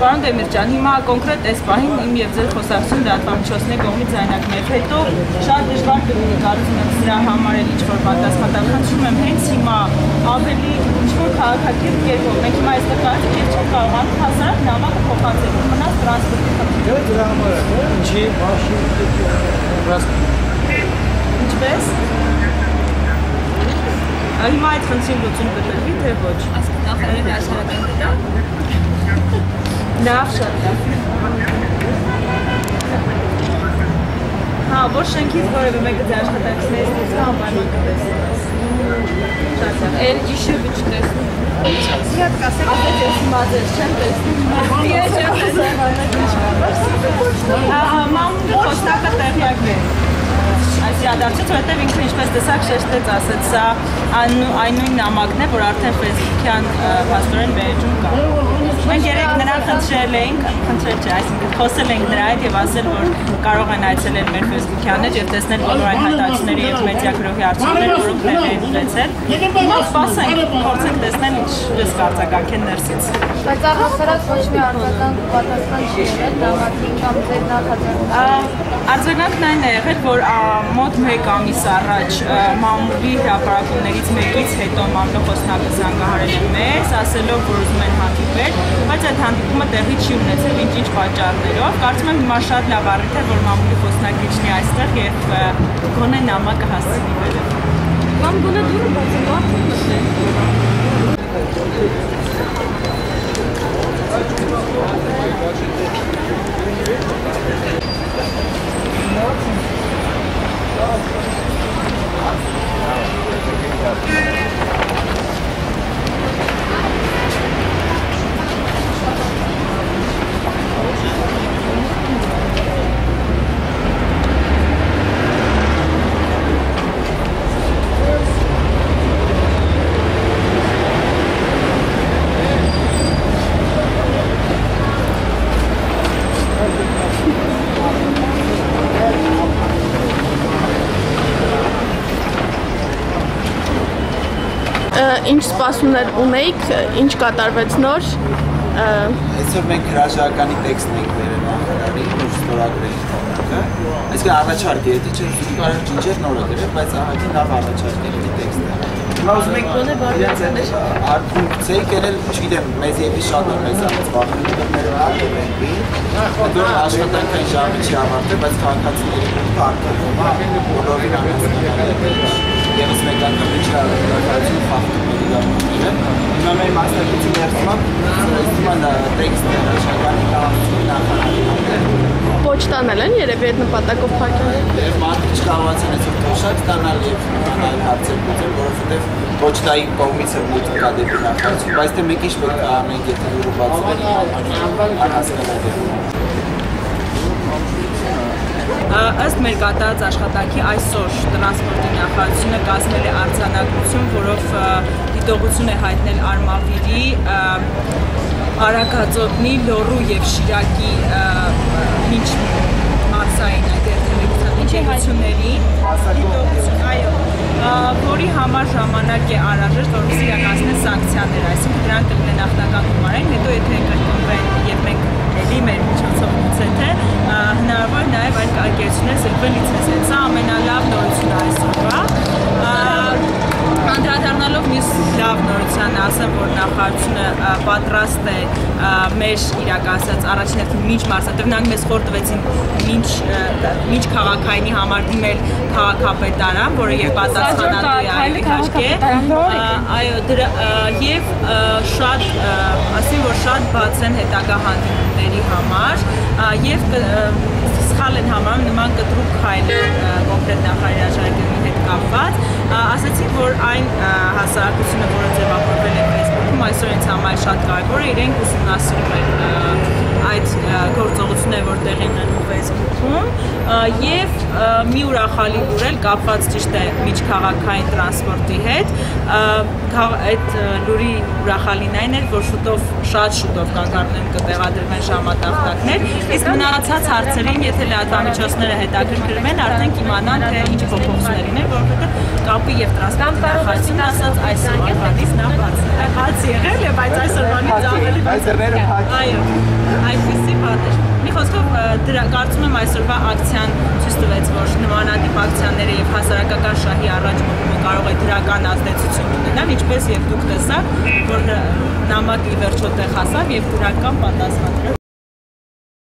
Պարոն Դեմիրճան, հիմա կոնկրետ այս պահին իմ եւ ձեր խոսակցությունը լրատվամիջոցների կողմից ձայնարկվեց, հետո շատ դժվար կլինի կարծում եմ սրա համար էլ ինչ-որ պատասխան տալ։ Խնդրում եմ հենց հիմա ավելի ինչ-որ քաղաքակիրթ կերպով, մենք հիմա այստեղ կարծիք չենք կարողանում հասարակ նամակը փոխանցել, մնաց տրանսպորտի խնդիրը։ Դրա համար է, ինչի մաշին ինչպես։ Հիմա այդ խնդրին լուծում կտրվի, թե ոչ։ Ասկան նախարարի աշխարհական դեպա։ Լավ, շատ լավ։ Հա, որ շենքից որևէ մեկը ձեր աշխատակիցներից դուրս անպայման կտեսնի։ Շատ լավ։ Էլ իշևը չտեսնում։ Իհատ կասեմ, ասեց ես հիմա ձեզ չեմ տեսնում։ Ես չեմ տեսնում։ Մամուլի խոսնակը տեղյակ է։ Այս իրադարձից, որովհետև ինքը ինչպես տեսակ շեշտեց, ասեց, սա այնույն նամակն է, որ արդեն ֆեյսբուքյան փաստորեն վերջում կա։ Մենք երեք նրան խնդրել էինք, այսինքն խոսել էինք նրա հետ եւ ասել, որ կարող են այցելել մեր ֆեյսբուքյան էջ եւ տեսնել բոլոր այն հայտարարությունները եւ մեդիա գրողի արդյունքները, որոնք նրան են ունեցել։ Հիմա սպասենք, փորձենք տեսնել ինչպես կարձականք են ներսից։ Բայց առհասարակ ոչ մի արձագանք պատասխան չի եղել նամակին կամ ձեր նախաձեռնության։ Արձագանքն այն է եղել, որ մոտ 1 ամիս առաջ մամուլի հրապարակումներից մեկից հետո մամլո խոսնակը զանգահարել է մեզ, ասելով, որ ուզում են հանդիպել, բայց այդ հանդիպումը տեղի չի ունեցել ինչ-ինչ պատճառներով։ Կարծում եմ հիմա շատ լավ առիթ է, որ մամուլի խոսնակը իջնի այստեղ եւ գոնե նամակը հասցնի վերև։ Կամ գոնե դուրը բացի մարդը մտնել։ Ինչ սպասումներ ունեիք, ինչ կատարվեց նոր։ Այսօր մենք հրաժարականի տեքստն ենք վերել նախարարին, որ ստորագրել ենք։ Այսինքն առաջարկ է, եթե չէ կարող ջինջեր նորը գրել, բայց ահագին լավ առաջարկ է տեքստը։ Հիմա ուզում ենք արդյունքցեի կերել, չգիտեմ, մեզ եւի շատ է մեզանից վախենում հետո աշխատանքային ժամը չի ավարտել, բայց քաղաքացիների պարտքով բոլորին անհասկանալի է։ Եվս մեկ անգամ միջնորդություն խախտում է իրավունքները։ Հիմա մեր մասնակցի ներսում տեքստը հրաժարականի նախարարին Պոչտան են երևի այդ նպատակով փակել։ Եվ մարդիկ չկարողացան այսօր թոշակ ստանալ եւ այլ հարցեր լուծել, որովհետեւ պոչտայի կողմից է մուտք կա դեպի նախարարություն, բայց թե մեկ ինչ պետք է անենք, եթե դուրը բացվեն, անհասկանալի է։ Ըստ մեր կատարած աշխատանքի այսօր տրանսպորտի նախարարությունը կազմել է արձանագրություն, որով դիտողություն է հայտնել Արմավիրի, Արագածոտնի, Լոռու եւ Շիրակի մինչ մարզային ընկերությունների դիտողություն, այո, որի համար ժամանակ է անհրաժեշտ, որպեսզի իրականացնեն սանկցիաներ, այսինքն դրանք կլինեն նախնական գումարային, հետո եթե կրկնվեն եւ մենք էլի մեր միջոցով գուցե թե հնարավոր նաեւ այդ ընկերությունները զրկվել լիցենզիայից։ Սա ամենալավ նորությունն է այսօրվա։ Անդրադառնալով մյուս լավ նորությանը ասեմ, որ նախարարությունը պատրաստ է մեր իրականացած առաջին հերթին մինչ մարզադեպ նրանք մեզ խոր տվեցին մինչ քաղաքայինի համար դիմել քաղաքապետարան, որը եւ պատասխանատու է այլ իհարկե, այո եւ շատ ասեմ, որ շատ բաց են հետագա հանդիպումների համար եւ սխալ են համարում նման կտրուկ քայլեր կոնկրետ նախարարի հրաժարականի հետ կապված, ասացին, որ այն հասարակությունը, որը ձևավորվել է Facebook-ում, այսօր ինձ համար շատ կարևոր է, իրենք ուսումնասիրում են այդ գործողությունները, որ տեղի ունենում Facebook-ում եւ մի ուրախալի լուր էլ կապված ճիշտ է միջքաղաքային տրանսպորտի հետ, այդ լուրի ուրախալին այն էր, որ շատ շուտով կանգառներում կտեղադրվեն ժամատախտակներ, իսկ մնացած հարցերին, եթե լրատվամիջոցները հետաքրքրվեն, արդեն կիմանան, թե ինչ փոփոխություններ ունեն, որովհետեւ կապի եւ տրանսպորտի նախարարությունը ասաց այսօր բանից նա բաց եղել է, բայց այսօրվանից ավելի բաց։ Այո, այդպեսի բան էր։ Մի խոսքով կարծում եմ այսօրվա ակցիան ցույց տվեց, որ նմանատիպ ակցիաները եւ հասարակական շահի առաջ մղումը կարող է դրական ազդեցություն ունենալ, ինչպես եւ դուք տեսաք, որ նամակը ի վերջո տեղ հասավ եւ դրական պատասխան